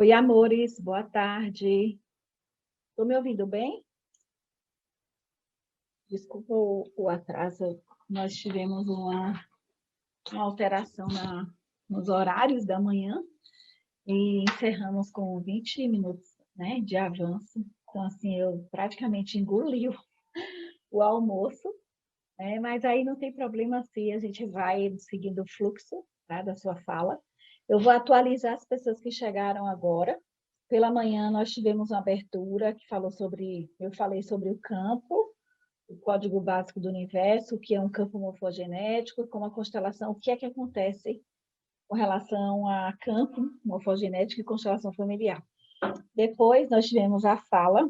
Oi, amores, boa tarde. Estão me ouvindo bem? Desculpa o atraso, nós tivemos uma alteração nos horários da manhã e encerramos com 20 minutos, né, de avanço. Então, assim, eu praticamente engoli o almoço, né, mas aí não tem problema se a gente vai seguindo o fluxo, tá, da sua fala. Eu vou atualizar as pessoas que chegaram agora. Pela manhã nós tivemos uma abertura que falou eu falei sobre o campo, o código básico do universo, o que é um campo morfogenético, como a constelação, o que é que acontece com relação a campo morfogenético e constelação familiar. Depois nós tivemos a fala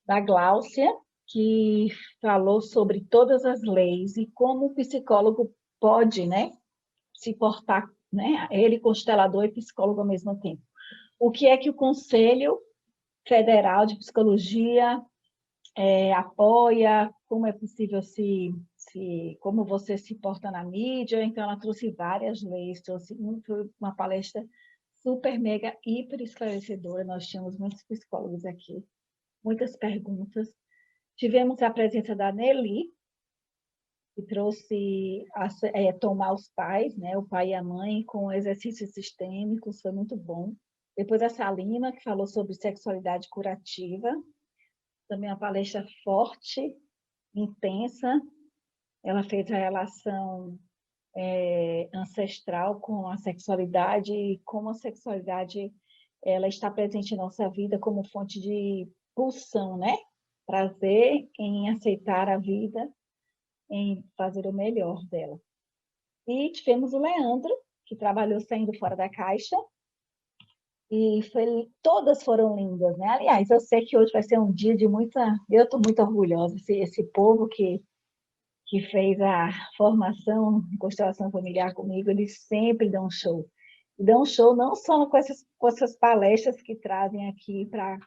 da Gláucia, que falou sobre todas as leis e como o psicólogo pode, né, se portar, né, ele constelador e psicólogo ao mesmo tempo. O que é que o Conselho Federal de Psicologia apoia, como é possível como você se porta na mídia. Então, ela trouxe várias leis, foi uma palestra super, mega, hiper esclarecedora. Nós tínhamos muitos psicólogos aqui, muitas perguntas. Tivemos a presença da Nelly, que trouxe tomar os pais, né, o pai e a mãe, com exercícios sistêmicos, foi muito bom. Depois a Salima, que falou sobre sexualidade curativa, também uma palestra forte, intensa. Ela fez a relação ancestral com a sexualidade e como a sexualidade ela está presente em nossa vida como fonte de pulsão, né? Prazer em aceitar a vida, em fazer o melhor dela. E tivemos o Leandro, que trabalhou saindo fora da caixa, e todas foram lindas, né? Aliás, eu sei que hoje vai ser um dia de muita... Eu estou muito orgulhosa, esse povo que fez a formação em constelação familiar comigo, eles sempre dão show. E dão show não só com essas palestras que trazem aqui para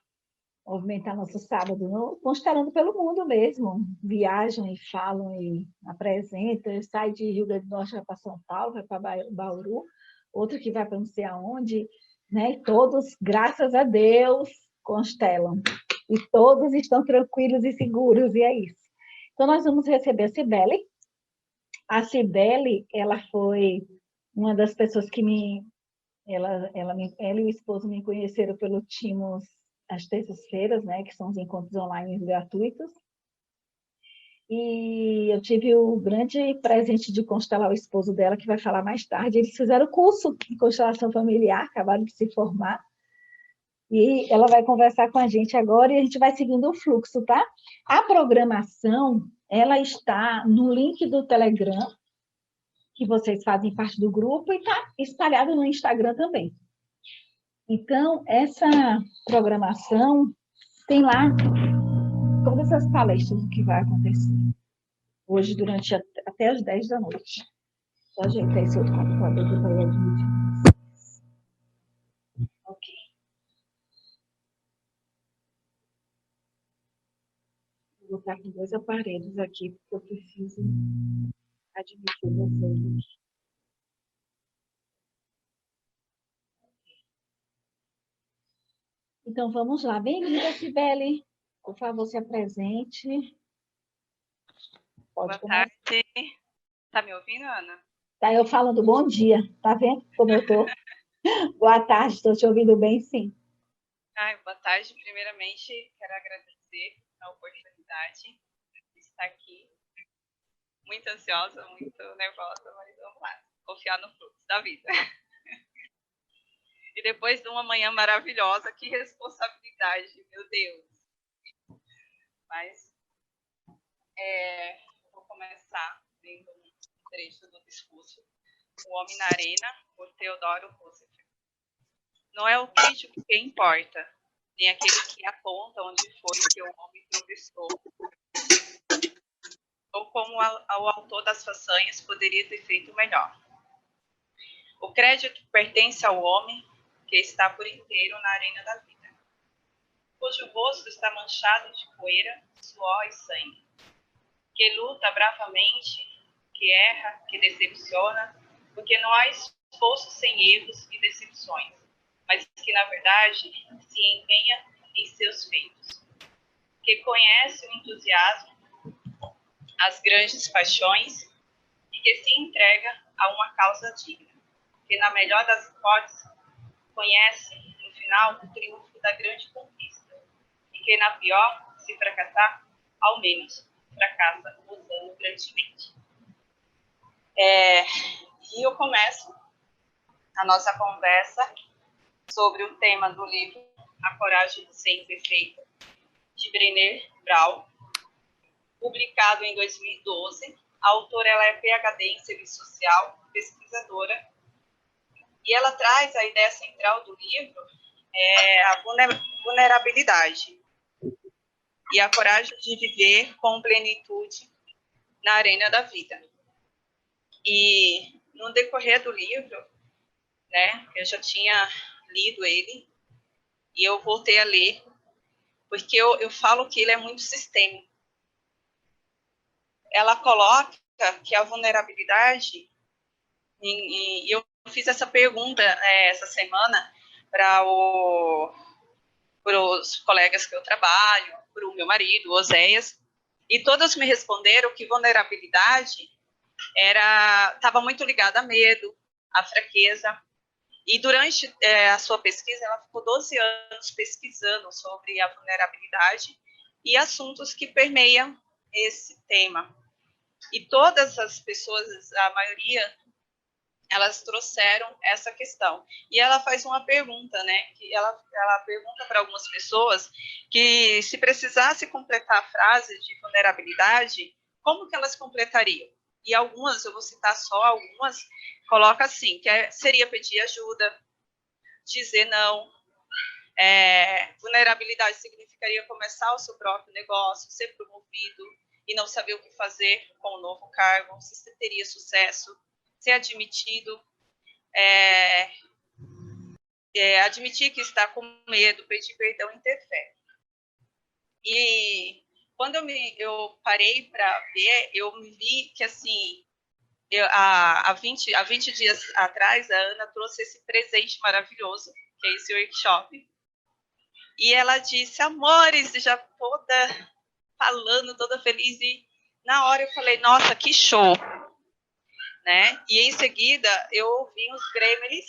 movimentar nosso sábado, não, constelando pelo mundo mesmo. Viajam e falam e apresentam, sai de Rio Grande do Norte, vai para São Paulo, vai para Bauru, outro que vai para não sei aonde, né? E todos, graças a Deus, constelam. E todos estão tranquilos e seguros, e é isso. Então, nós vamos receber a Cibele. A Cibele, ela foi uma das pessoas que ela e o esposo me conheceram pelo Timos às terças-feiras, né, que são os encontros online gratuitos. E eu tive o grande presente de constelar o esposo dela, que vai falar mais tarde. Eles fizeram curso de constelação familiar, acabaram de se formar. E ela vai conversar com a gente agora e a gente vai seguindo o fluxo, tá? A programação, ela está no link do Telegram, que vocês fazem parte do grupo, e está espalhado no Instagram também. Então, essa programação tem lá todas as palestras do que vai acontecer hoje, durante até as 10 da noite. Vou ajeitar esse outro computador que vai admitir. Ok. Vou botar com 2 aparelhos aqui, porque eu preciso admitir vocês. Então, vamos lá. Bem-vinda, Cibele. Por favor, se apresente. Boa tarde. Tá me ouvindo, Ana? Tá eu falando bom dia. Tá vendo como eu tô? Boa tarde, estou te ouvindo bem, sim. Boa tarde. Primeiramente, quero agradecer a oportunidade de estar aqui. Muito ansiosa, muito nervosa, mas vamos lá. Confiar no fluxo da vida. E depois de uma manhã maravilhosa, que responsabilidade, meu Deus. Mas vou começar lendo um trecho do discurso O Homem na Arena, por Theodore Roosevelt. Não é o crítico que importa, nem aquele que aponta onde foi que o homem tropeçou, ou como o autor das façanhas poderia ter feito melhor. O crédito pertence ao homem que está por inteiro na arena da vida, cujo rosto está manchado de poeira, suor e sangue, que luta bravamente, que erra, que decepciona, porque não há esforço sem erros e decepções. mas que, na verdade, se empenha em seus feitos, que conhece o entusiasmo, as grandes paixões e que se entrega a uma causa digna, que, na melhor das hipóteses, conhece, no final, o triunfo da grande conquista, e que, na pior, se fracassar, ao menos fracassa usando grandemente. E eu começo a nossa conversa sobre o tema do livro A Coragem de Ser Imperfeito, de Brené Brown, publicado em 2012. A autora ela é PhD em Serviço Social, pesquisadora, e ela traz a ideia central do livro, a vulnerabilidade e a coragem de viver com plenitude na arena da vida. E no decorrer do livro, né, eu já tinha lido ele e eu voltei a ler, porque eu falo que ele é muito sistêmico. Ela coloca que a vulnerabilidade, e eu fiz essa pergunta essa semana para os colegas que eu trabalho, para o meu marido, o Oséias, e todos me responderam que vulnerabilidade estava muito ligada a medo, a fraqueza. E durante a sua pesquisa, ela ficou 12 anos pesquisando sobre a vulnerabilidade e assuntos que permeiam esse tema. E todas as pessoas, a maioria, elas trouxeram essa questão. E ela faz uma pergunta, né? Que ela pergunta para algumas pessoas que se precisasse completar a frase de vulnerabilidade, como que elas completariam? E algumas, eu vou citar só algumas, coloca assim, que seria pedir ajuda, dizer não. Vulnerabilidade significaria começar o seu próprio negócio, ser promovido e não saber o que fazer com o novo cargo, se você teria sucesso, ser admitido, admitir que está com medo, pedir perdão e ter fé. E quando eu parei para ver, eu me vi que, assim, há 20 dias atrás, a Ana trouxe esse presente maravilhoso, que é esse workshop. E ela disse, amores, já toda falando, toda feliz. E na hora eu falei, nossa, que show! Né? E em seguida eu ouvi os gremlins.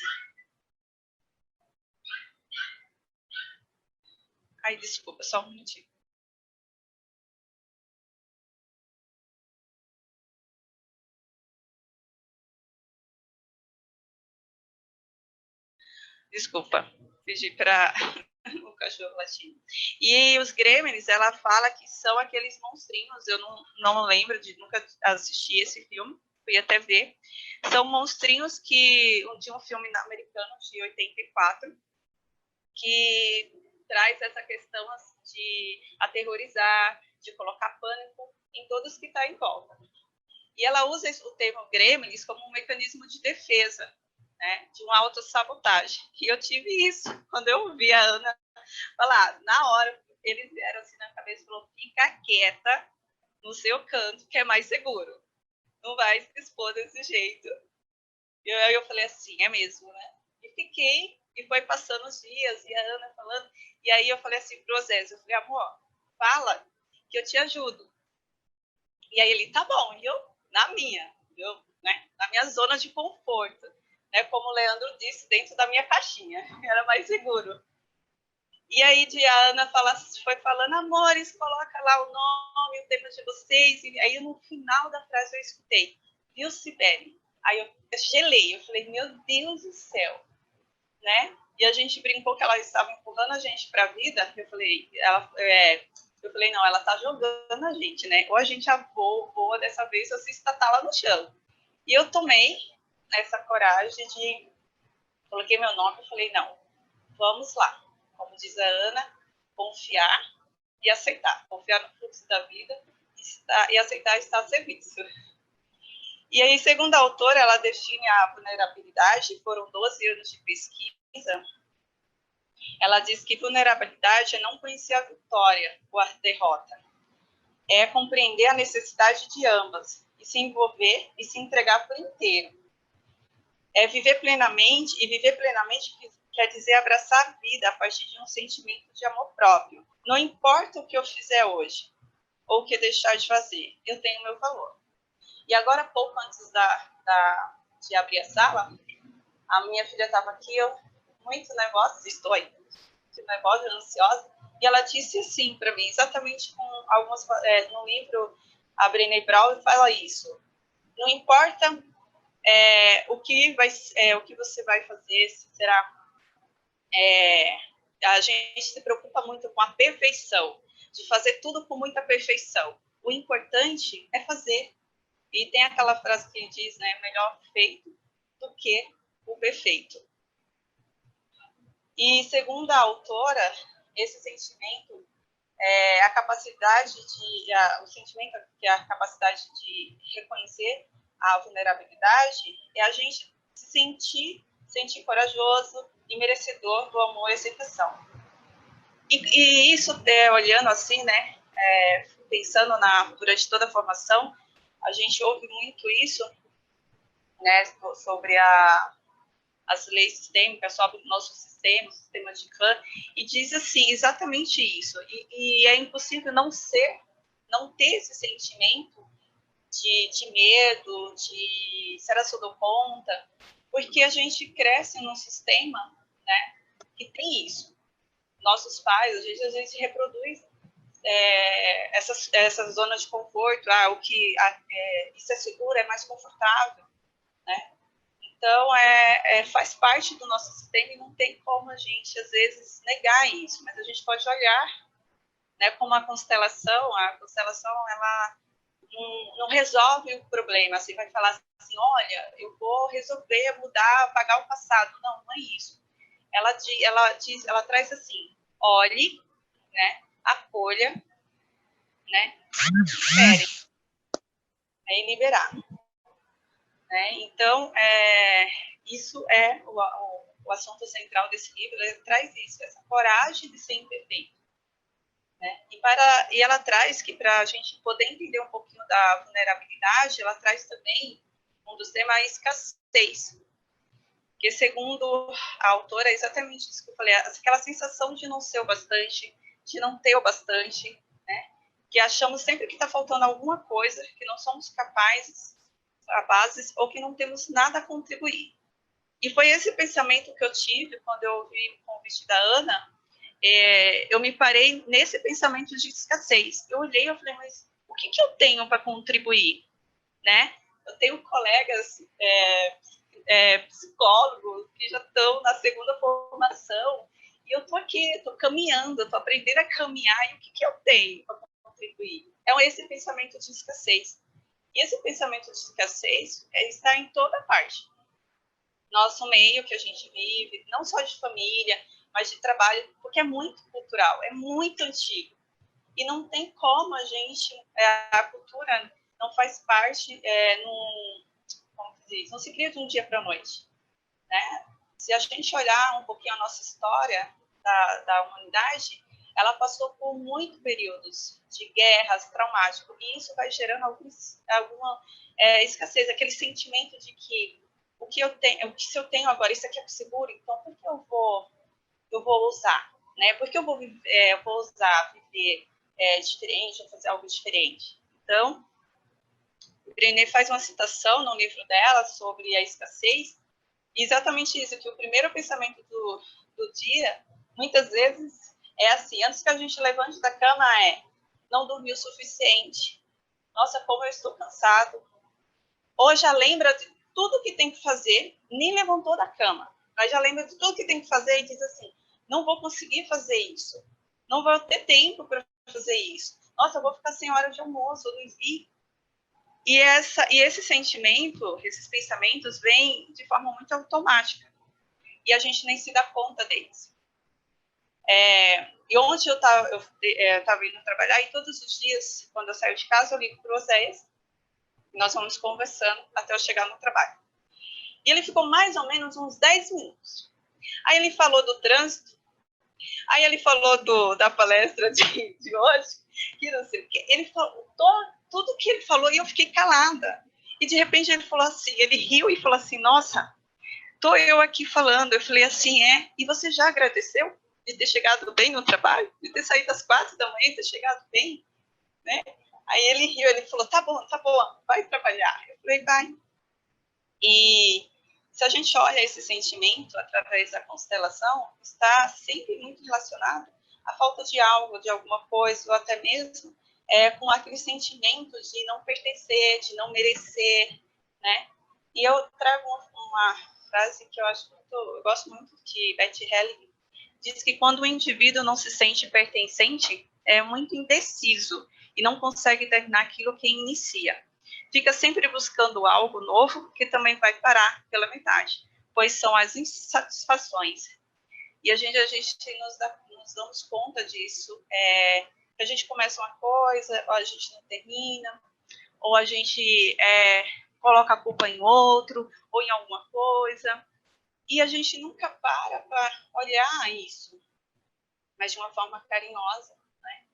Ai, desculpa, só um minutinho. Desculpa, pedi para o cachorro latindo. E os gremlins, ela fala que são aqueles monstrinhos, eu não lembro de nunca assistir esse filme, fui até ver. São monstrinhos de um filme americano de 84, que traz essa questão de aterrorizar, de colocar pânico em todos que estão em volta. E ela usa o termo gremlins como um mecanismo de defesa, né, de uma autossabotagem. E eu tive isso quando eu ouvi a Ana falar. Na hora, eles vieram assim na cabeça e falaram, fica quieta no seu canto, que é mais seguro. Não vai se expor desse jeito. E aí eu falei assim, é mesmo, né? E fiquei, e foi passando os dias, e a Ana falando, e aí eu falei assim pro Osésio, eu falei, amor, fala que eu te ajudo. E aí ele, tá bom, e eu, na minha, né? Na minha zona de conforto, né? Como o Leandro disse, dentro da minha caixinha, era mais seguro. E aí a Ana foi falando, amores, coloca lá o nome, o tema de vocês, e aí no final da frase eu escutei, viu, Sibeli? Aí eu gelei, eu falei, meu Deus do céu, né? E a gente brincou que ela estava empurrando a gente para a vida. Eu falei, não, ela está jogando a gente, né? Ou a gente voa dessa vez, ou se estatar lá no chão. E eu tomei essa coragem coloquei meu nome e falei, não, vamos lá. Como diz a Ana, confiar e aceitar. Confiar no fluxo da vida e aceitar estar a serviço. E aí, segundo a autora, ela define a vulnerabilidade, foram 12 anos de pesquisa. Ela diz que vulnerabilidade é não conhecer a vitória ou a derrota. É compreender a necessidade de ambas e se envolver e se entregar por inteiro. É viver plenamente quer dizer abraçar a vida a partir de um sentimento de amor próprio. Não importa o que eu fizer hoje, ou o que deixar de fazer, eu tenho meu valor. E agora, pouco antes de abrir a sala, a minha filha estava aqui, eu muito nervosa, estou aí, nervosa, ansiosa, e ela disse assim para mim, exatamente com algumas, no livro, a Brené Brown fala isso, não importa o que você vai fazer, se será... a gente se preocupa muito com a perfeição, de fazer tudo com muita perfeição. O importante é fazer. E tem aquela frase que diz, né, melhor feito do que o perfeito. E segundo a autora, esse sentimento a capacidade o sentimento que é a capacidade de reconhecer a vulnerabilidade é a gente se sentir corajoso e merecedor do amor e aceitação. E isso, olhando assim, né, pensando durante toda a formação, a gente ouve muito isso, né, sobre as leis sistêmicas, sobre o nosso sistema, o sistema de Kahn, e diz assim, exatamente isso. E é impossível não ter esse sentimento de medo, de será que eu dou conta, porque a gente cresce num sistema, né, que tem isso. Nossos pais, às vezes, reproduz essa zona de conforto, isso é seguro, é mais confortável, né? Então, faz parte do nosso sistema e não tem como a gente, às vezes, negar isso, mas a gente pode olhar, né, como a constelação ela não resolve o problema, assim, vai falar assim, olha, eu vou resolver, mudar, apagar o passado. Não é isso. Ela traz assim, olhe, né, acolha, né, espere, e liberar. Né? Então, isso é o assunto central desse livro, ele traz isso, essa coragem de ser imperfeito. Né? E ela traz que, para a gente poder entender um pouquinho da vulnerabilidade, ela traz também um dos temas, a escassez. Que, segundo a autora, é exatamente isso que eu falei, aquela sensação de não ser o bastante, de não ter o bastante, né? Que achamos sempre que está faltando alguma coisa, que não somos capazes ou que não temos nada a contribuir. E foi esse pensamento que eu tive quando eu ouvi o convite da Ana. Eu me parei nesse pensamento de escassez. Eu olhei e falei, mas o que eu tenho para contribuir? Né? Eu tenho colegas psicólogos que já estão na segunda formação e eu estou aqui, estou caminhando, estou aprendendo a caminhar e o que eu tenho para contribuir? É esse pensamento de escassez. E esse pensamento de escassez está em toda parte. Nosso meio que a gente vive, não só de família, mas de trabalho, porque é muito cultural, é muito antigo. E não tem como a gente, a cultura não faz parte, como diz, não se cria de um dia para a noite. Né? Se a gente olhar um pouquinho a nossa história da humanidade, ela passou por muitos períodos de guerras traumáticos, e isso vai gerando alguma escassez, aquele sentimento de que se eu tenho agora, isso aqui é seguro, então por que eu vou usar? Né? Por que eu vou usar, viver diferente, ou fazer algo diferente? Então, Brené faz uma citação no livro dela sobre a escassez, e exatamente isso, que o primeiro pensamento do dia, muitas vezes, é assim, antes que a gente levante da cama, não dormi o suficiente. Nossa, como eu estou cansado. Ou já lembra de tudo que tem que fazer, nem levantou da cama, mas já lembra de tudo que tem que fazer e diz assim, não vou conseguir fazer isso. Não vou ter tempo para fazer isso. Nossa, eu vou ficar sem hora de almoço, eu não vi. E esse sentimento, esses pensamentos vêm de forma muito automática. E a gente nem se dá conta deles. E ontem eu estava indo trabalhar e todos os dias, quando eu saio de casa, eu ligo para o Oséias e nós vamos conversando até eu chegar no trabalho. E ele ficou mais ou menos uns 10 minutos. Aí ele falou do trânsito, aí ele falou da palestra de hoje, que não sei o quê. Ele falou tudo que ele falou e eu fiquei calada. E de repente ele falou assim, ele riu e falou assim, nossa, tô eu aqui falando. Eu falei assim, e você já agradeceu de ter chegado bem no trabalho? De ter saído às 4 da manhã e ter chegado bem? Né? Aí ele riu, ele falou, tá bom, vai trabalhar. Eu falei, vai. E se a gente olha esse sentimento através da constelação, está sempre muito relacionado à falta de algo, de alguma coisa, ou até mesmo com aquele sentimento de não pertencer, de não merecer, né? E eu trago uma frase que eu gosto muito, de Betty Helling, diz que quando o indivíduo não se sente pertencente, é muito indeciso e não consegue terminar aquilo que inicia. Fica sempre buscando algo novo que também vai parar pela metade, pois são as insatisfações. E a gente nos damos conta disso. A gente começa uma coisa, ou a gente não termina, ou a gente coloca a culpa em outro, ou em alguma coisa. E a gente nunca para olhar isso, mas de uma forma carinhosa, né?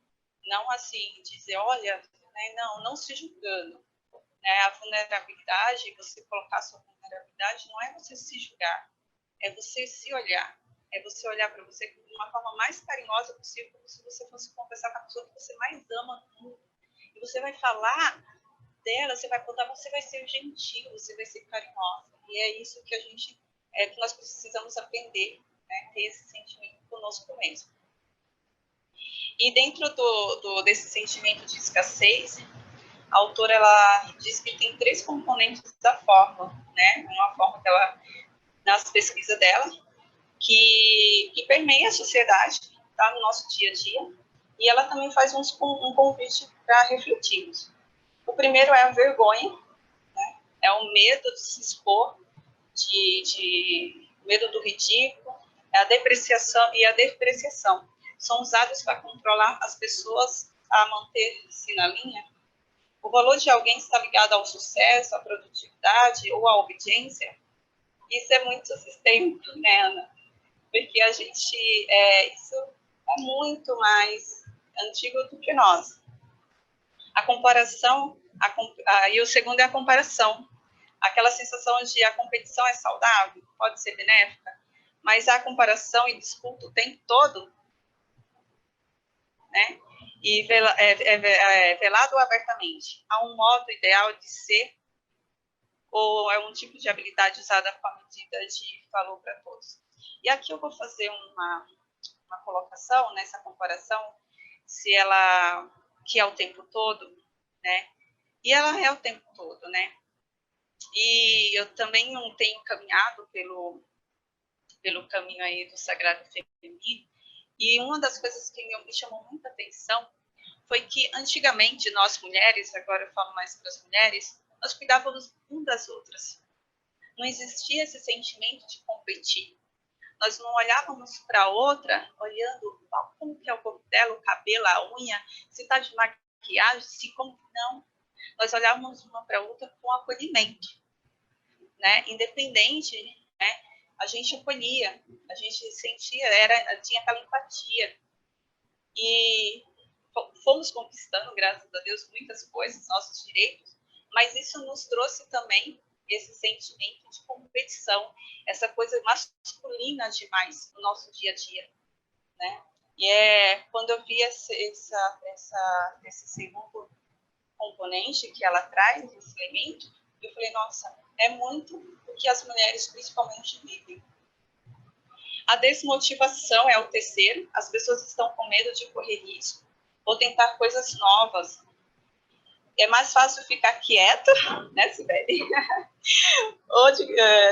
Não assim, dizer, olha, né? Não se julgando. Né? A vulnerabilidade, você colocar a sua vulnerabilidade, não é você se julgar, é você se olhar. É você olhar para você de uma forma mais carinhosa possível, como se você fosse conversar com a pessoa que você mais ama no mundo. E você vai falar dela, você vai contar, você vai ser gentil, você vai ser carinhosa. E é isso que que nós precisamos aprender, né? Ter esse sentimento conosco mesmo. E dentro desse sentimento de escassez, a autora ela diz que tem 3 componentes da fórmula, né? Uma fórmula que ela, nas pesquisas dela, que permeia a sociedade, tá? No nosso dia a dia, e ela também faz um convite para refletirmos. O primeiro é a vergonha, né? É o medo de se expor, de medo do ridículo, a depreciação e a depreciação. São usados para controlar as pessoas a manter-se na linha. O valor de alguém está ligado ao sucesso, à produtividade ou à obediência. Isso é muito sistêmico, né, Ana? Porque a gente, isso é muito mais antigo do que nós. A comparação, e o segundo é a comparação. Aquela sensação de a competição é saudável, pode ser benéfica, mas a comparação e disputa o tempo todo, né? E velado abertamente. Há um modo ideal de ser ou é um tipo de habilidade usada com a medida de valor para todos. E aqui eu vou fazer uma colocação nessa comparação, se ela que é o tempo todo, né? E ela é o tempo todo, né? E eu também não tenho caminhado pelo caminho aí do sagrado feminino. E uma das coisas que me chamou muita atenção foi que antigamente nós mulheres, agora eu falo mais para as mulheres, nós cuidávamos umas das outras. Não existia esse sentimento de competir. Nós não olhávamos para a outra, olhando como que é o corpo dela, o cabelo, a unha, se está de maquiagem, se como não. Nós olhávamos uma para a outra com acolhimento, né? Independente, né? A gente acolhia, a gente sentia, tinha aquela empatia. E fomos conquistando, graças a Deus, muitas coisas, nossos direitos, mas isso nos trouxe também esse sentimento de competição, essa coisa masculina demais no nosso dia a dia, né? E quando eu vi esse segundo componente que ela traz, esse elemento, eu falei, nossa, é muito o que as mulheres principalmente vivem. A desmotivação é o terceiro, as pessoas estão com medo de correr risco ou tentar coisas novas. É mais fácil ficar quieta, né, Sibeli?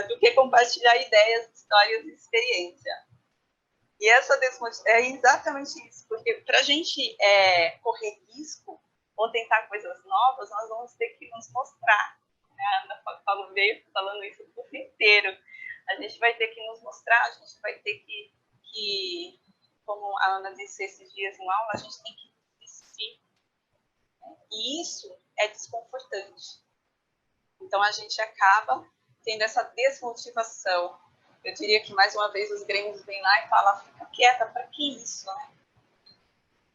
Do que compartilhar ideias, histórias e experiência. E essa desmotivação é exatamente isso, porque para a gente correr risco ou tentar coisas novas, nós vamos ter que nos mostrar. Né? A Ana veio falando isso o tempo inteiro. A gente vai ter que nos mostrar, a gente vai ter que como a Ana disse esses dias em aula, a gente tem que desistir. E isso é desconfortante. Então, a gente acaba tendo essa desmotivação. Eu diria que, mais uma vez, os grêmios vêm lá e falam, fica quieta, para que isso, né?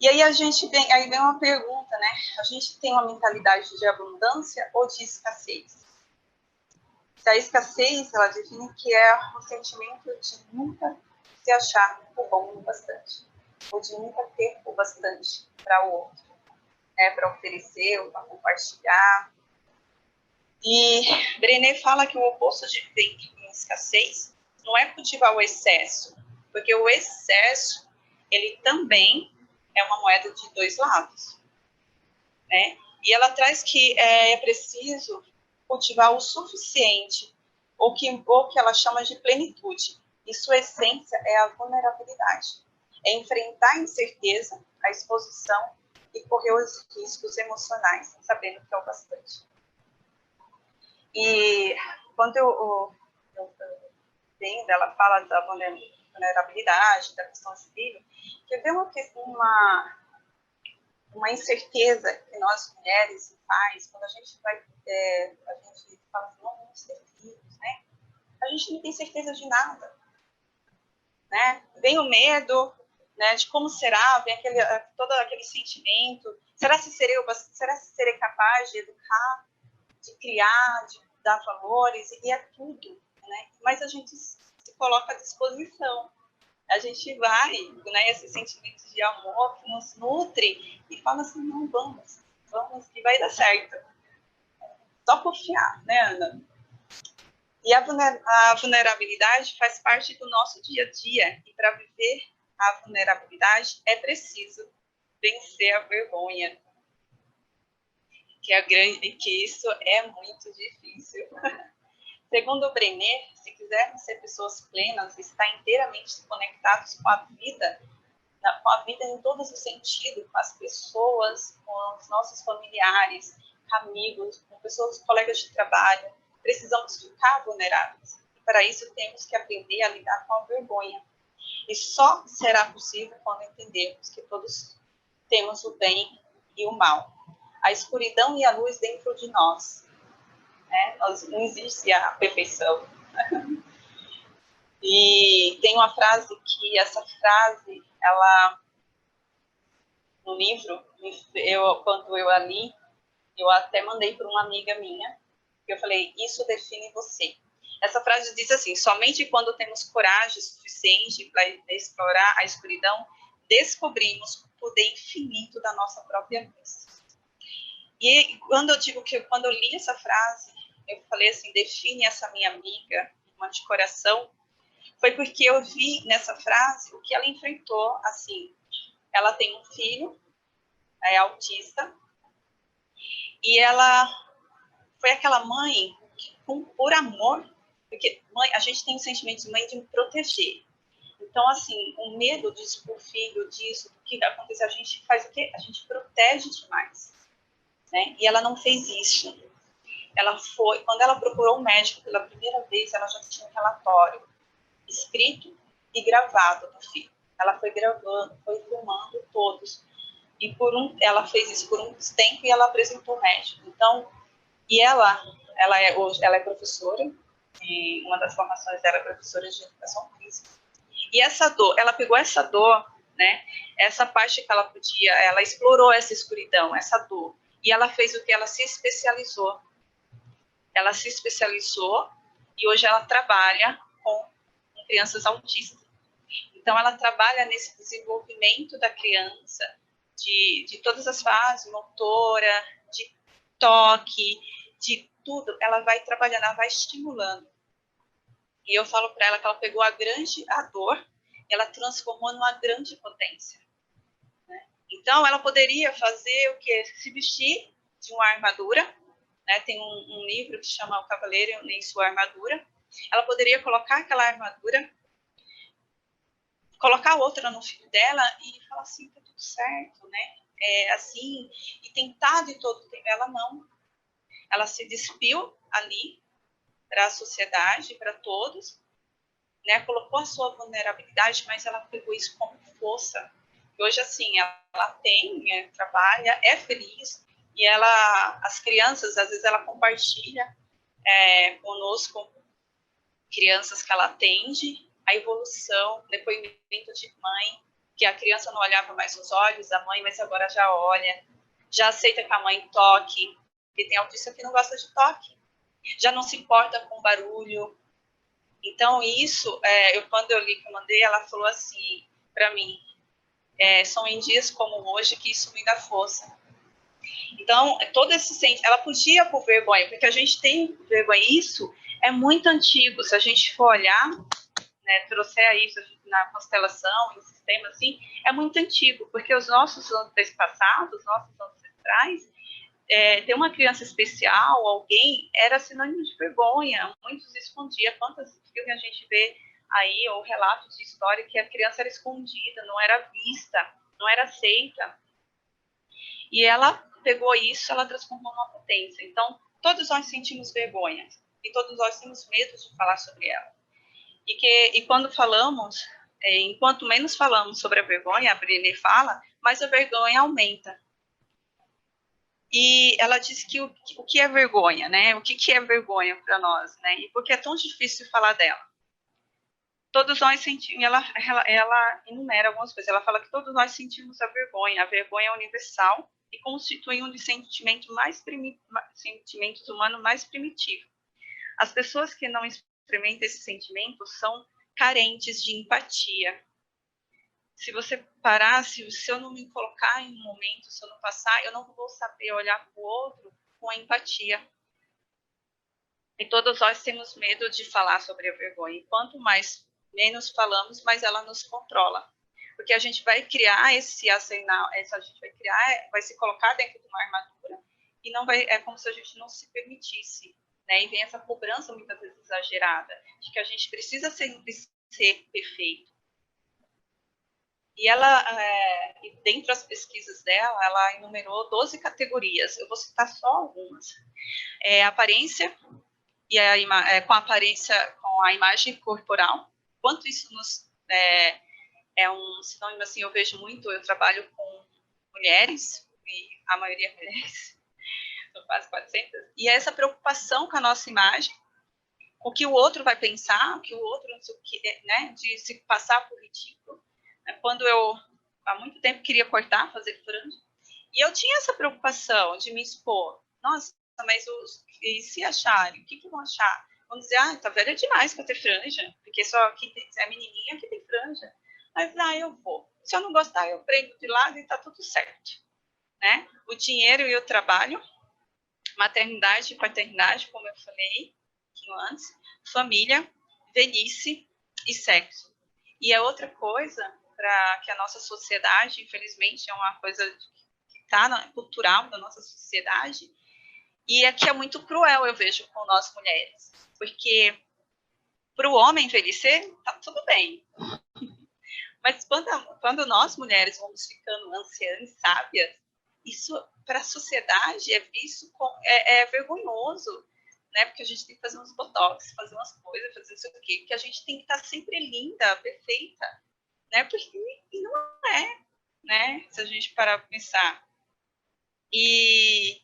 E aí aí vem uma pergunta, né? A gente tem uma mentalidade de abundância ou de escassez? A escassez, ela define que é o sentimento de nunca se achar o bom o bastante, ou de nunca ter o bastante para o outro, né, para oferecer ou para compartilhar. E Brené fala que o oposto de viver em escassez não é cultivar o excesso, porque o excesso, ele também é uma moeda de dois lados, né? E ela traz que é preciso cultivar o suficiente, ou que ela chama de plenitude. E sua essência é a vulnerabilidade. É enfrentar a incerteza, a exposição e correr os riscos emocionais, sabendo que é o bastante. E quando eu vendo, ela fala da vulnerabilidade, da questão de filho, que vê uma incerteza que nós mulheres faz quando a gente vai, a gente fala assim, não vamos ter filhos, né? A gente não tem certeza de nada, né? Vem o medo, né, de como será, vem todo aquele sentimento, será se serei capaz de educar, de criar, de dar valores, e é tudo, né? Mas a gente se coloca à disposição, a gente vai, né, esse sentimento de amor que nos nutre e fala assim, não, vamos que vai dar certo. Só confiar, né, Ana? E a vulnerabilidade faz parte do nosso dia a dia, e para viver a vulnerabilidade é preciso vencer a vergonha, que isso é muito difícil. Segundo Brené, se quisermos ser pessoas plenas, estar inteiramente conectados com a vida em todos os sentidos, com as pessoas, com os nossos familiares, amigos, com pessoas, colegas de trabalho, precisamos ficar vulneráveis. E para isso temos que aprender a lidar com a vergonha. E só será possível quando entendermos que todos temos o bem e o mal, a escuridão e a luz dentro de nós. Né? Não existe a perfeição. E tem uma frase que, essa frase, ela, no livro, quando eu a li, eu até mandei para uma amiga minha, eu falei, isso define você. Essa frase diz assim, somente quando temos coragem suficiente para explorar a escuridão, descobrimos o poder infinito da nossa própria luz. E quando eu li essa frase, eu falei assim, define essa minha amiga, uma de coração, foi porque eu vi nessa frase o que ela enfrentou, assim, ela tem um filho, é autista, e ela foi aquela mãe que, por amor, porque mãe, a gente tem o sentimento de mãe de me proteger. Então, assim, o medo de expor o filho, disso, do que acontece, a gente faz o quê? A gente protege demais, né? E ela não fez isso. Ela foi, quando ela procurou o médico pela primeira vez, ela já tinha um relatório escrito e gravado do filho. Ela foi gravando, foi filmando todos. E ela fez isso por um tempo e ela apresentou o médico. Então, e ela é professora, e uma das formações dela é professora de educação física. E essa dor, ela pegou essa dor, né? Essa parte que ela podia, ela explorou essa escuridão, essa dor. E ela fez o que? Ela se especializou. Ela se especializou e hoje ela trabalha com crianças autistas. Então, ela trabalha nesse desenvolvimento da criança, de todas as fases, motora, de toque, de tudo. Ela vai trabalhando, ela vai estimulando. E eu falo para ela que ela pegou a dor, ela transformou numa grande potência. Né? Então, ela poderia fazer o quê? Se vestir de uma armadura. Né? Tem um livro que chama O Cavaleiro em Sua Armadura. Ela poderia colocar aquela armadura, colocar outra no filho dela e falar assim, tá tudo certo, né? Assim, e tentar de todo tempo. Ela não. Ela se despiu ali para a sociedade, para todos, né? Colocou a sua vulnerabilidade, mas ela pegou isso como força. E hoje, assim, ela tem, trabalha, é feliz, e as crianças, às vezes, ela compartilha conosco, crianças que ela atende, a evolução, depoimento de mãe, que a criança não olhava mais nos olhos da mãe, mas agora já olha, já aceita que a mãe toque, porque tem autista que não gosta de toque. já não se importa com barulho. Então, isso, quando eu li que eu mandei, ela falou assim para mim, são em dias como hoje que isso me dá força. Então, todo esse sentimento, ela podia por vergonha, porque a gente tem vergonha. Isso é muito antigo. Se a gente for olhar, né, trouxer aí na constelação, no sistema, assim, é muito antigo, porque os nossos antepassados, os nossos ancestrais, ter uma criança especial, alguém, era sinônimo de vergonha. Muitos escondiam. Quantos filmes a gente vê aí, ou relatos de história, que a criança era escondida, não era vista, não era aceita. E ela pegou isso, ela transformou numa potência. Então, todos nós sentimos vergonha, e todos nós temos medo de falar sobre ela. E quando falamos, enquanto menos falamos sobre a vergonha, a Brené fala, mais a vergonha aumenta. E ela diz que o que é vergonha, né? O que é vergonha para nós, né? E por que é tão difícil falar dela? Todos nós sentimos, ela enumera algumas coisas. Ela fala que todos nós sentimos a vergonha. A vergonha é universal e constitui um dos sentimentos humanos mais primitivos. As pessoas que não experimentam esse sentimento são carentes de empatia. Se você parar, se eu não me colocar em um momento, se eu não passar, eu não vou saber olhar para o outro com a empatia. E todos nós temos medo de falar sobre a vergonha. E quanto menos falamos, mais ela nos controla. Porque a gente vai criar esse arsenal, a gente vai se colocar dentro de uma armadura e não vai, é como se a gente não se permitisse, né? E vem essa cobrança muitas vezes exagerada de que a gente precisa sempre ser perfeito. E ela, dentro das pesquisas dela, ela enumerou 12 categorias. Eu vou citar só algumas. Aparência, e com a imagem corporal. Quanto isso é um sinônimo, assim, eu vejo muito, eu trabalho com mulheres, e a maioria é mulheres, são quase 400, e é essa preocupação com a nossa imagem, o que o outro vai pensar, o que o outro, né, de se passar por ridículo. Quando eu, há muito tempo, queria fazer franja, e eu tinha essa preocupação de me expor. Nossa, mas e se acharem? O que vão achar? Vão dizer, tá velha demais para ter franja, porque só aqui é menininha que tem franja. Mas, eu vou. Se eu não gostar, eu prendo de lado e tá tudo certo. Né? O dinheiro e o trabalho, maternidade e paternidade, como eu falei antes, família, velhice e sexo. E é outra coisa para que a nossa sociedade, infelizmente, é uma coisa que está cultural da nossa sociedade, e aqui é muito cruel, eu vejo, com nós mulheres. Porque para o homem envelhecer, tá tudo bem. Mas quando nós mulheres vamos ficando anciãs, sábias, isso para a sociedade é visto é vergonhoso, né? Porque a gente tem que fazer uns botox, fazer umas coisas, fazer isso aqui, porque a gente tem que estar sempre linda, perfeita, né? Porque não é, né? Se a gente parar para pensar. E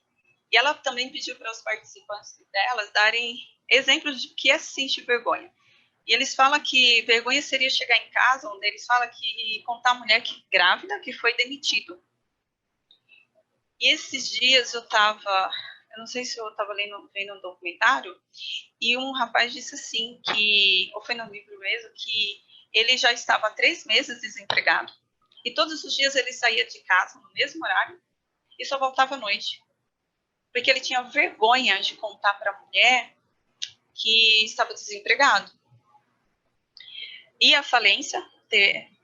ela também pediu para os participantes delas darem exemplos de que é sentir vergonha. E eles falam que vergonha seria chegar em casa, onde eles falam que contar a mulher que grávida que foi demitido. E esses dias eu não sei se eu estava vendo um documentário, e um rapaz disse assim, ou foi no livro mesmo, que ele já estava há 3 meses desempregado. E todos os dias ele saía de casa no mesmo horário e só voltava à noite. Porque ele tinha vergonha de contar para a mulher que estava desempregado. E a falência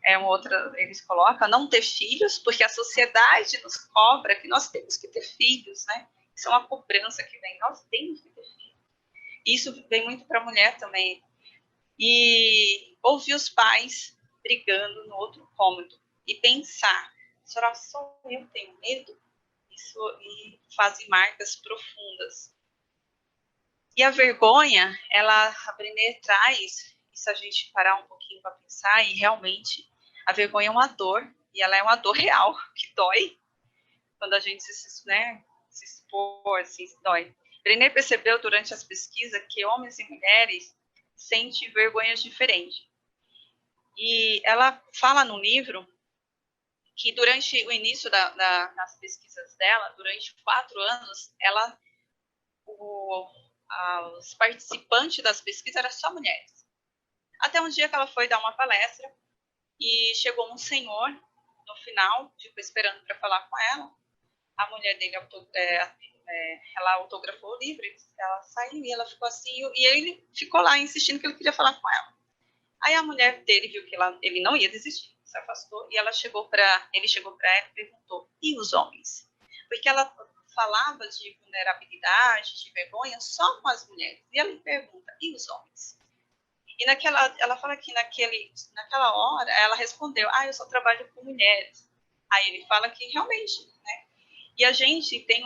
é uma outra, eles colocam, não ter filhos, porque a sociedade nos cobra que nós temos que ter filhos, né? Isso é uma cobrança que vem, nós temos que ter filhos. Isso vem muito para a mulher também. E ouvir os pais brigando no outro cômodo e pensar, será só eu tenho medo? Isso e fazem marcas profundas. E a vergonha, a Brené traz, e se a gente parar um pouquinho para pensar, e realmente a vergonha é uma dor, e ela é uma dor real, que dói, quando a gente se expor, assim, dói. Brené percebeu durante as pesquisas que homens e mulheres sentem vergonhas diferentes. E ela fala no livro que durante o início das pesquisas dela, durante 4 anos, os participantes das pesquisas eram só mulheres. Até um dia que ela foi dar uma palestra e chegou um senhor no final, tipo, esperando para falar com ela. A mulher dele ela autografou o livro, ela saiu e ela ficou assim, e ele ficou lá insistindo que ele queria falar com ela. Aí a mulher dele viu que ele não ia desistir, se afastou, e ele chegou para ela e perguntou, e os homens? Porque ela falava de vulnerabilidade, de vergonha, só com as mulheres. E ela pergunta, e os homens? E ela fala que naquela hora, ela respondeu, eu só trabalho com mulheres. Aí ele fala que realmente, né? E a gente tem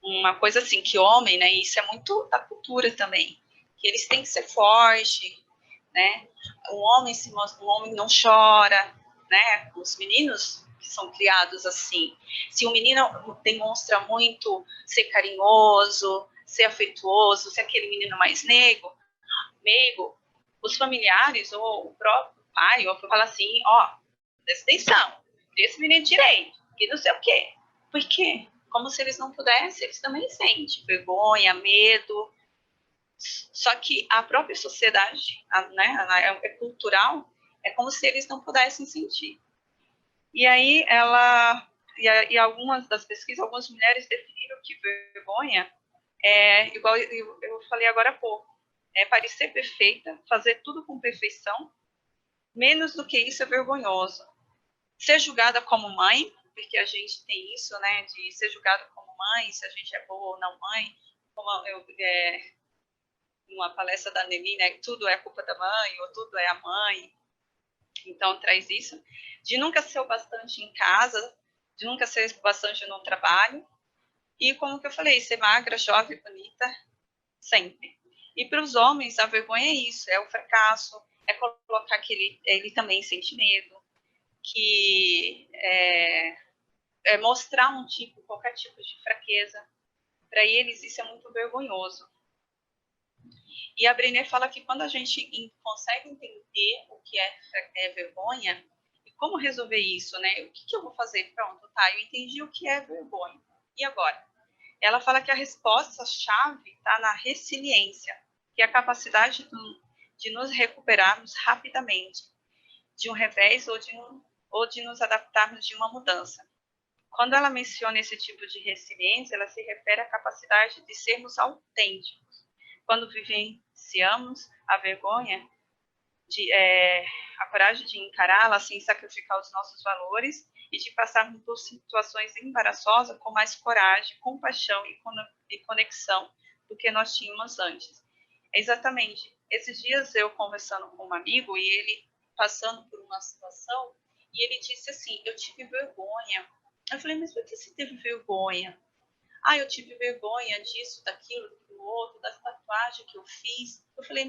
uma coisa assim, que homem, né? Isso é muito da cultura também, que eles têm que ser fortes, né? Um homem não chora, né? Os meninos que são criados assim, se o menino demonstra muito ser carinhoso, ser afetuoso, ser aquele menino mais meigo, os familiares ou o próprio pai ou fala assim, presta atenção, esse menino direito, que não sei o quê. Por quê? Como se eles não pudessem, eles também sentem vergonha, medo. Só que a própria sociedade, né, é cultural, é como se eles não pudessem sentir. E aí e algumas das pesquisas, algumas mulheres definiram que vergonha é igual eu falei agora há pouco, é parecer perfeita, fazer tudo com perfeição, menos do que isso é vergonhoso. Ser julgada como mãe, porque a gente tem isso, né, de ser julgada como mãe, se a gente é boa ou não mãe, como uma palestra da Nelly, né, tudo é culpa da mãe, ou tudo é a mãe, então traz isso, de nunca ser o bastante em casa, de nunca ser bastante no trabalho, e como que eu falei, ser magra, jovem, bonita, sempre. E para os homens, a vergonha é isso, é o fracasso, é colocar que ele também sente medo, que é mostrar qualquer tipo de fraqueza. Para eles, isso é muito vergonhoso. E a Brené fala que quando a gente consegue entender o que é vergonha, e como resolver isso, né? O que eu vou fazer? Pronto, tá, eu entendi o que é vergonha. E agora? Ela fala que a resposta-chave está na resiliência, que é a capacidade de nos recuperarmos rapidamente de um revés ou de nos adaptarmos de uma mudança. Quando ela menciona esse tipo de resiliência, ela se refere à capacidade de sermos autênticos. Quando vivenciamos a vergonha, a coragem de encará-la sem sacrificar os nossos valores e de passarmos por situações embaraçosas com mais coragem, compaixão e conexão do que nós tínhamos antes. Exatamente. Esses dias eu conversando com um amigo e ele passando por uma situação e ele disse assim, eu tive vergonha. Eu falei, mas por que você teve vergonha? Eu tive vergonha disso, daquilo, do outro, das tatuagens que eu fiz. Eu falei,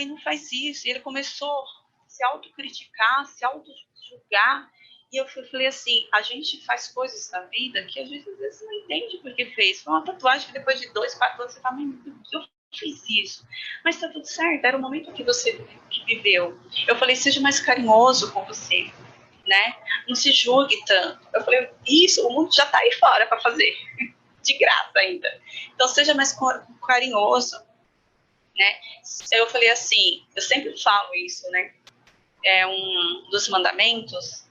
não faz isso. E ele começou a se autocriticar, se auto-julgar. E eu falei assim, a gente faz coisas na vida que a gente às vezes não entende por que fez. Foi uma tatuagem que depois de 2, 4 anos você fala, mas por que eu fiz isso? Mas tá tudo certo, era o momento que você viveu. Eu falei, seja mais carinhoso com você, né? Não se julgue tanto. Eu falei, isso, o mundo já tá aí fora para fazer, de graça ainda. Então seja mais carinhoso, né? Eu falei assim, eu sempre falo isso, né? É um dos mandamentos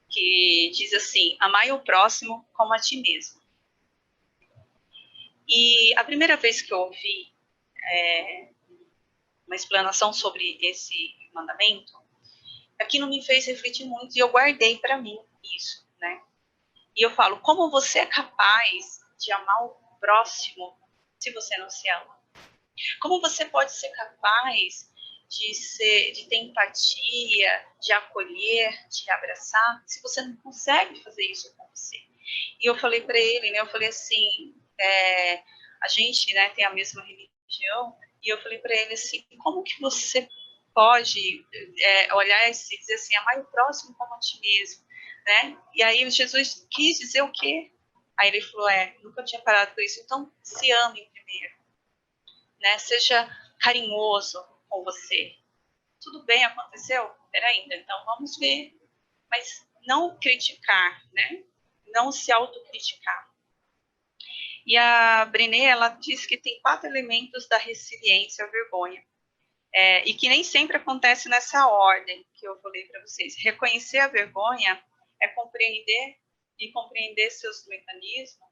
que diz assim, amai o próximo como a ti mesmo. E a primeira vez que eu ouvi uma explanação sobre esse mandamento, aquilo me fez refletir muito e eu guardei para mim isso, né? E eu falo, como você é capaz de amar o próximo se você não se ama? Como você pode ser capaz de ter empatia, de acolher, de abraçar, se você não consegue fazer isso com você? E eu falei para ele, né? Eu falei assim, a gente, né, tem a mesma religião, e eu falei para ele assim, como que você pode olhar e dizer assim, amar o próximo como a ti mesmo, né? E aí Jesus quis dizer o quê? Aí ele falou, nunca tinha parado com isso, então se ame primeiro, né? Seja carinhoso com você. Tudo bem, aconteceu? Peraí, então vamos ver. Mas não criticar, né? Não se autocriticar. E a Brené, ela diz que tem 4 elementos da resiliência à vergonha. E que nem sempre acontece nessa ordem que eu falei para vocês. Reconhecer a vergonha é compreender seus mecanismos.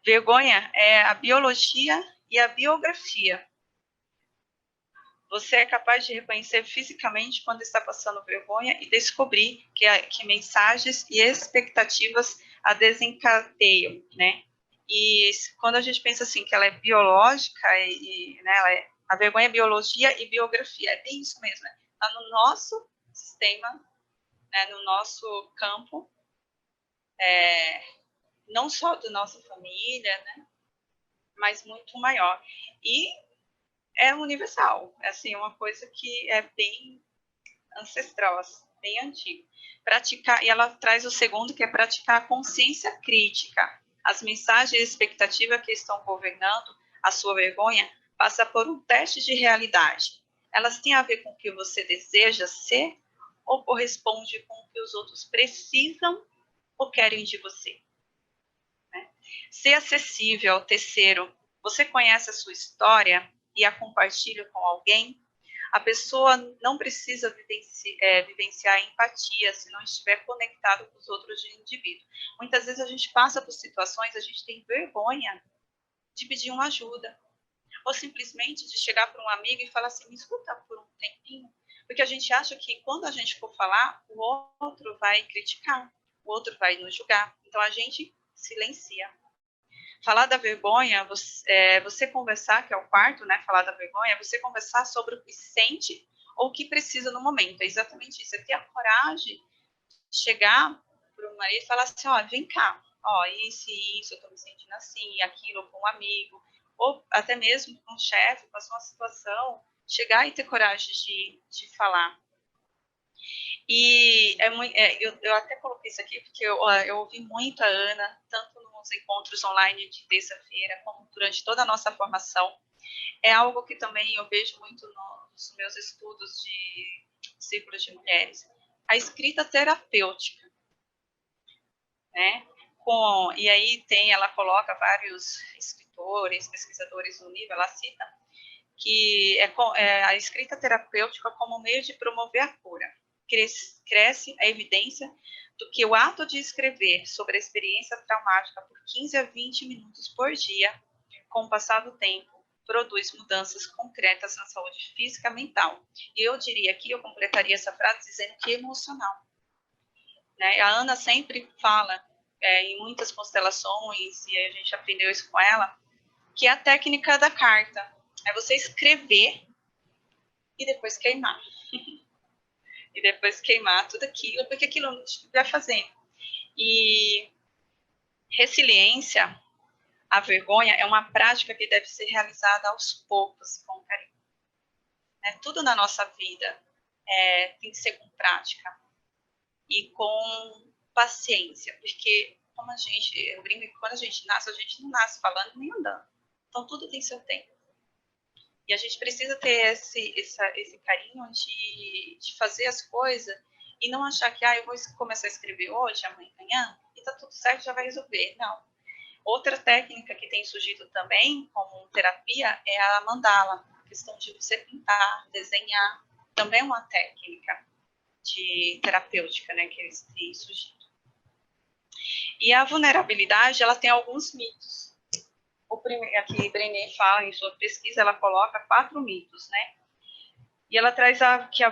Vergonha é a biologia e a biografia. Você é capaz de reconhecer fisicamente quando está passando vergonha e descobrir que mensagens e expectativas a desencadeiam, né? E quando a gente pensa assim, que ela é biológica, né, a vergonha é biologia e biografia, é bem isso mesmo. Está no nosso sistema, né, no nosso campo, não só da nossa família, né, mas muito maior. E é universal, é assim, uma coisa que é bem ancestral, bem antigo. Praticar, e ela traz o segundo, que é praticar a consciência crítica. As mensagens e expectativas que estão governando a sua vergonha passam por um teste de realidade. Elas têm a ver com o que você deseja ser ou corresponde com o que os outros precisam ou querem de você. Né? Ser acessível ao terceiro. Você conhece a sua história e a compartilha com alguém? A pessoa não precisa vivenciar empatia se não estiver conectado com os outros indivíduos. Muitas vezes a gente passa por situações, a gente tem vergonha de pedir uma ajuda. Ou simplesmente de chegar para um amigo e falar assim, me escuta por um tempinho. Porque a gente acha que quando a gente for falar, o outro vai criticar, o outro vai nos julgar. Então a gente silencia. Falar da vergonha, você conversar, que é o quarto, né? Falar da vergonha, é você conversar sobre o que sente ou o que precisa no momento. É exatamente isso. É ter a coragem de chegar para o marido e falar assim, ó, vem cá, ó, isso e isso, eu tô me sentindo assim, aquilo com um amigo, ou até mesmo com um chefe, passou uma situação, chegar e ter coragem de falar. E eu até coloquei isso aqui porque eu ouvi muito a Ana, tanto nos encontros online de terça-feira, como durante toda a nossa formação. É algo que também eu vejo muito nos meus estudos de círculos de mulheres. A escrita terapêutica, né? E aí ela coloca vários escritores, pesquisadores no nível, ela cita, que a escrita terapêutica como meio de promover a cura. Cresce a evidência do que o ato de escrever sobre a experiência traumática por 15 a 20 minutos por dia, com o passar do tempo, produz mudanças concretas na saúde física e mental. E eu diria aqui, eu completaria essa frase dizendo que emocional. Né? A Ana sempre fala, em muitas constelações, e a gente aprendeu isso com ela, que é a técnica da carta. É você escrever e depois queimar. E depois queimar tudo aquilo, porque aquilo vai fazendo. E resiliência, a vergonha, é uma prática que deve ser realizada aos poucos, com carinho. Tudo na nossa vida tem que ser com prática e com paciência, porque como eu brinco que quando a gente não nasce falando nem andando. Então tudo tem seu tempo. E a gente precisa ter esse carinho de fazer as coisas e não achar que eu vou começar a escrever hoje, amanhã, e tá tudo certo, já vai resolver. Não. Outra técnica que tem surgido também como terapia é a mandala. A questão de você pintar, desenhar, também é uma técnica de terapêutica, né, que eles têm surgido. E a vulnerabilidade, ela tem alguns mitos. Aqui Brené fala em sua pesquisa, ela coloca 4 mitos, né? E ela traz que a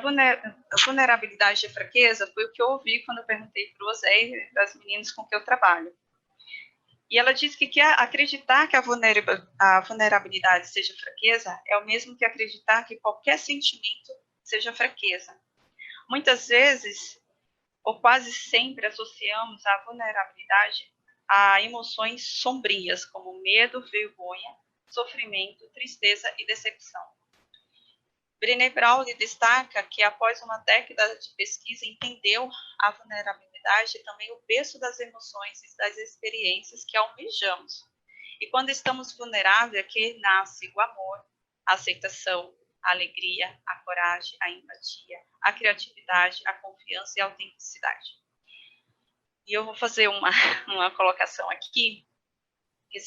vulnerabilidade e a fraqueza foi o que eu ouvi quando eu perguntei para o Osé e das meninas com que eu trabalho. E ela diz que acreditar que a vulnerabilidade seja fraqueza é o mesmo que acreditar que qualquer sentimento seja fraqueza. Muitas vezes, ou quase sempre, associamos a vulnerabilidade a emoções sombrias, como medo, vergonha, sofrimento, tristeza e decepção. Brené Brown destaca que, após uma década de pesquisa, entendeu a vulnerabilidade e também o peso das emoções e das experiências que almejamos. E quando estamos vulneráveis, aqui nasce o amor, a aceitação, a alegria, a coragem, a empatia, a criatividade, a confiança e a autenticidade. E eu vou fazer uma colocação aqui, que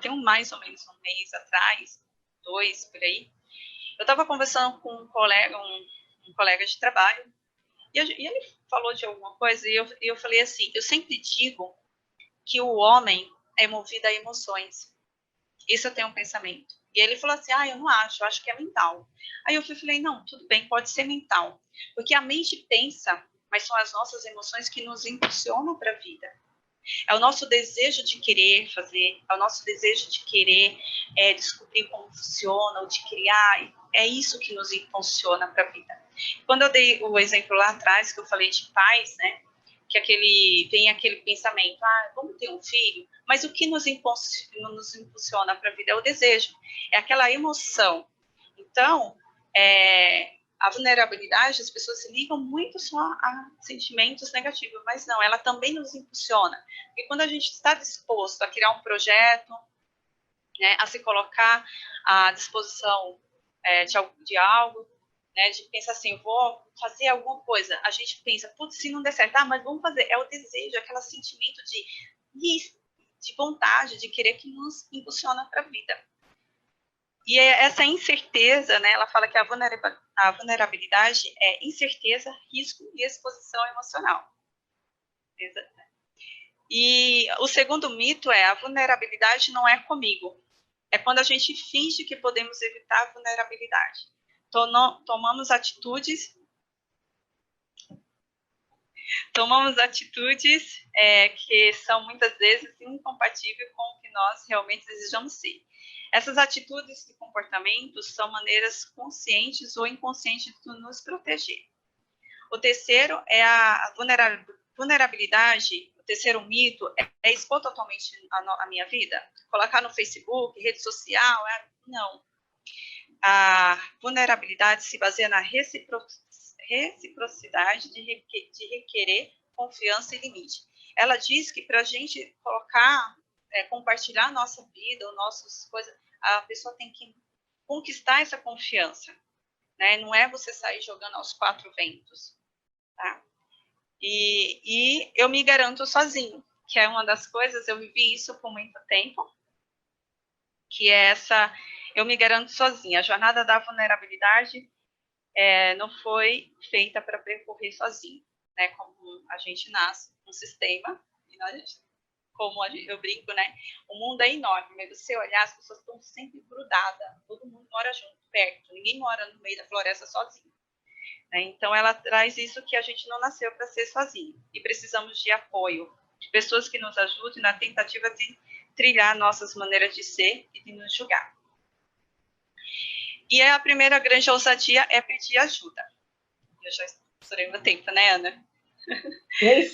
tem mais ou menos um mês atrás, 2, por aí, eu estava conversando com um colega de trabalho, e ele falou de alguma coisa, e eu falei assim, eu sempre digo que o homem é movido a emoções. Isso eu tenho um pensamento. E ele falou assim, eu não acho, eu acho que é mental. Aí eu falei, não, tudo bem, pode ser mental. Porque a mente pensa, mas são as nossas emoções que nos impulsionam para a vida. É o nosso desejo de querer fazer, é o nosso desejo de querer descobrir como funciona, ou de criar. É isso que nos impulsiona para a vida. Quando eu dei o exemplo lá atrás, que eu falei de pais, né? Que vem aquele pensamento, vamos ter um filho, mas o que nos impulsiona para a vida é o desejo, é aquela emoção. Então, a vulnerabilidade, as pessoas se ligam muito só a sentimentos negativos, mas não, ela também nos impulsiona. E quando a gente está disposto a criar um projeto, né, a se colocar à disposição de algo, né, de pensar assim, vou fazer alguma coisa, a gente pensa, putz, se não der certo, mas vamos fazer, é o desejo, aquele sentimento de vontade, de querer que nos impulsiona para a vida. E essa incerteza, né, ela fala que a vulnerabilidade é incerteza, risco e exposição emocional. E o segundo mito é a vulnerabilidade não é comigo. É quando a gente finge que podemos evitar a vulnerabilidade. Tomamos atitudes que são muitas vezes incompatíveis com o que nós realmente desejamos ser. Essas atitudes e comportamentos são maneiras conscientes ou inconscientes de nos proteger. O terceiro é a vulnerabilidade. O terceiro mito é expor totalmente a minha vida? Colocar no Facebook, rede social? Não. A vulnerabilidade se baseia na reciprocidade de requerer confiança e limite. Ela diz que para a gente compartilhar a nossa vida, nossas coisas, a pessoa tem que conquistar essa confiança, né? Não é você sair jogando aos quatro ventos, tá? E eu me garanto sozinho, que é uma das coisas, eu vivi isso por muito tempo, que é eu me garanto sozinha. A jornada da vulnerabilidade não foi feita para percorrer sozinho, né? Como a gente nasce um sistema, e eu brinco, né? O mundo é enorme, mas você olhar, as pessoas estão sempre grudadas, todo mundo mora junto, perto, ninguém mora no meio da floresta sozinho. Né? Então, ela traz isso que a gente não nasceu para ser sozinho, e precisamos de apoio, de pessoas que nos ajudem na tentativa de trilhar nossas maneiras de ser e de nos julgar. E a primeira grande ousadia é pedir ajuda. Eu já estourei meu tempo, né, Ana?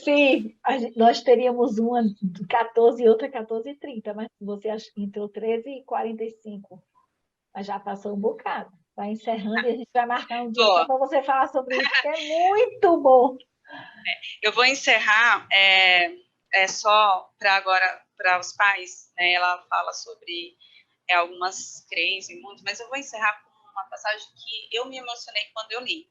Sim, nós teríamos uma 14 e outra 14h30, mas você entrou 13h45. Mas já passou um bocado. Vai encerrando e a gente vai marcar um dia só para você falar sobre isso, que é muito bom. Eu vou encerrar só para agora, para os pais, né? Ela fala sobre algumas crenças, muito, mas eu vou encerrar com uma passagem que eu me emocionei quando eu li.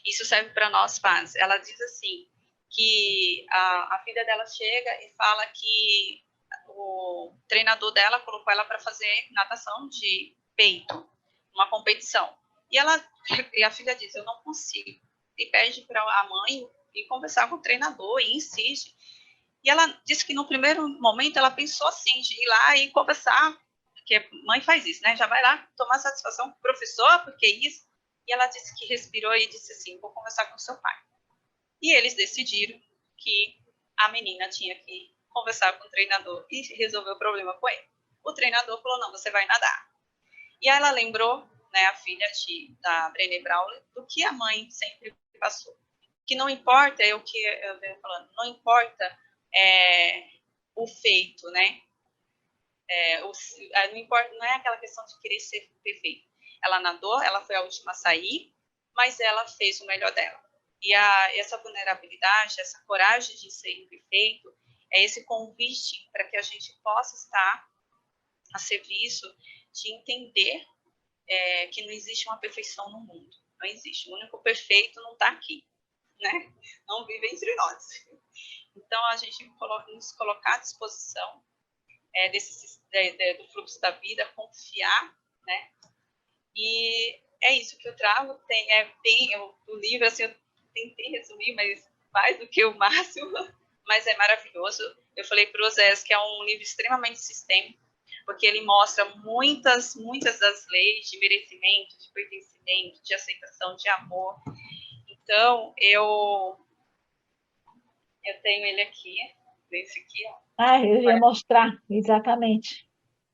Isso serve para nós pais. Ela diz assim, que a filha dela chega e fala que o treinador dela colocou ela para fazer natação de peito, uma competição. E a filha diz, eu não consigo. E pede para a mãe ir conversar com o treinador e insiste. E ela disse que no primeiro momento ela pensou assim, de ir lá e conversar, porque mãe faz isso, né? Já vai lá tomar satisfação com o professor, porque isso. E ela disse que respirou e disse assim, vou conversar com seu pai. E eles decidiram que a menina tinha que conversar com o treinador e resolver o problema com ele. O treinador falou, não, você vai nadar. E ela lembrou, né, a filha da Brené Brown, do que a mãe sempre passou. Que não importa, é o que eu venho falando, não importa o feito, né? Não importa, não é aquela questão de querer ser perfeito. Ela nadou, ela foi a última a sair, mas ela fez o melhor dela. E essa vulnerabilidade, essa coragem de ser imperfeito, é esse convite para que a gente possa estar a serviço de entender que não existe uma perfeição no mundo. Não existe. O único perfeito não está aqui, né? Não vive entre nós. Então, a gente nos colocar à disposição do fluxo da vida, confiar, né? E é isso que eu trago. O livro, assim, eu tentei resumir, mas mais do que o máximo, mas é maravilhoso. Eu falei para o Osés que é um livro extremamente sistêmico, porque ele mostra muitas das leis de merecimento, de pertencimento, de aceitação, de amor. Então, eu tenho ele aqui, esse aqui, ó. Ah, eu ia mostrar, exatamente.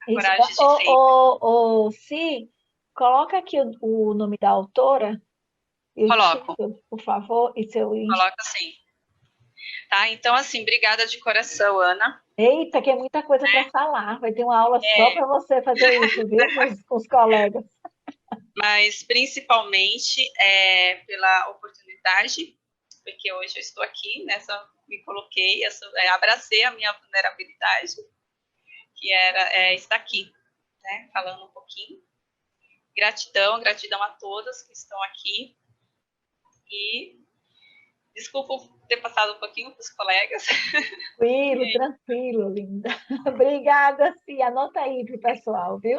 Isso. Coragem de Feita. Si, coloca aqui o nome da autora e o Coloco, título, por favor, e seu coloco assim. Tá? Então, assim, obrigada de coração, Ana. Eita, que é muita coisa para falar. Vai ter uma aula só É, para você fazer isso, viu, com os colegas. mas principalmente pela oportunidade, porque hoje eu estou aqui, me coloquei, abracei a minha vulnerabilidade, que era estar aqui, né, falando um pouquinho. Gratidão a todas que estão aqui e desculpa ter passado um pouquinho para os colegas. Tranquilo, tranquilo, linda. Obrigada, Cia. Anota aí para o pessoal, viu?